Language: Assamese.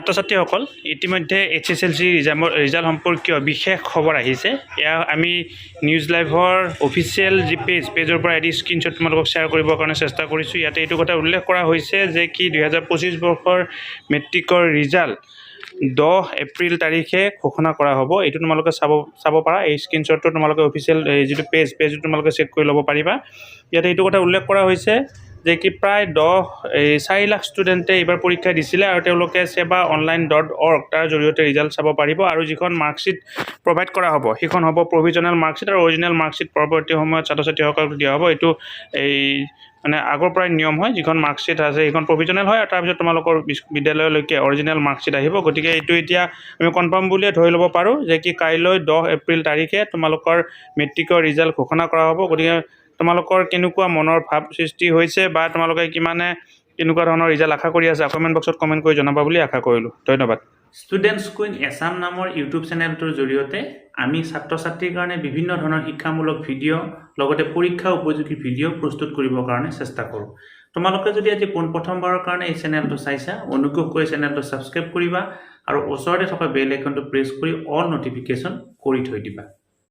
ছাত্ৰ ছাত্ৰীসকল ইতিমধ্যে HSLC ৰিজাল্ট সম্পৰ্কীয় বিশেষ খবৰ আহিছে এয়া আমি নিউজ লাইভৰ অফিচিয়েল যি পেজৰ পৰা এডি স্ক্ৰীনশ্বট তোমালোকক শ্বেয়াৰ কৰিবৰ কাৰণে চেষ্টা কৰিছোঁ ইয়াতে এইটো কথা উল্লেখ কৰা হৈছে যে কি 2025 বৰ্ষৰ মেট্ৰিকৰ ৰিজাল্ট 10 এপ্ৰিল তাৰিখে ঘোষণা কৰা হ'ব এইটো তোমালোকে চাব পাৰা এই স্ক্ৰীনশ্বটটো তোমালোকে অফিচিয়েল যিটো পেজ তোমালোকে চেক কৰি ল'ব পাৰিবা ইয়াতে এইটো কথা উল্লেখ কৰা হৈছে যে কি প্ৰায় 4 লাখ ষ্টুডেণ্টে এইবাৰ পৰীক্ষা দিছিলে আৰু তেওঁলোকে seva.online.org তাৰ জৰিয়তে ৰিজাল্ট চাব পাৰিব আৰু যিখন মাৰ্কশ্বিট প্ৰভাইড কৰা হ'ব সেইখন হ'ব প্ৰভিজনেল মাৰ্কশ্বিট আৰু অৰিজিনেল মাৰ্কশ্বিট পৰৱৰ্তী সময়ত ছাত্ৰ ছাত্ৰীসকলক দিয়া হ'ব এইটো এই মানে আগৰ পৰাই নিয়ম হয় যিখন মাৰ্কশ্বিট আছে সেইখন প্ৰভিজনেল হয় আৰু তাৰপিছত তোমালোকৰ বিদ্যালয়লৈকে অৰিজিনেল মাৰ্কশ্বিট আহিব গতিকে এইটো এতিয়া আমি কনফাৰ্ম বুলিয়ে ধৰি ল'ব পাৰোঁ যে কি কাইলৈ 10 এপ্ৰিল তাৰিখে তোমালোকৰ মেট্ৰিকৰ ৰিজাল্ট ঘোষণা কৰা হ'ব গতিকে তোমালোকৰ কেনেকুৱা মনৰ ভাৱ সৃষ্টি হৈছে বা তোমালোকে কিমানে কেনেকুৱা ধৰণৰ ৰিজাল্ট আশা কৰি আছে কমেণ্ট বক্সত কমেণ্ট কৰি জনাবা বুলি আশা কৰিলোঁ ধন্যবাদ ষ্টুডেণ্টছ কুইন এছাম নামৰ ইউটিউব চেনেলটোৰ জৰিয়তে আমি ছাত্ৰ ছাত্ৰীৰ কাৰণে বিভিন্ন ধৰণৰ শিক্ষামূলক ভিডিঅ' লগতে পৰীক্ষা উপযোগী ভিডিঅ' প্ৰস্তুত কৰিবৰ কাৰণে চেষ্টা কৰোঁ তোমালোকে যদি আজি পোনপ্ৰথমবাৰৰ কাৰণে এই চেনেলটো চাইছা অনুগ্ৰহ কৰি চেনেলটো ছাবস্ক্ৰাইব কৰিবা আৰু ওচৰতে থকা বেল আইকনটো প্ৰেছ কৰি অল নটিফিকেশ্যন কৰি থৈ দিবা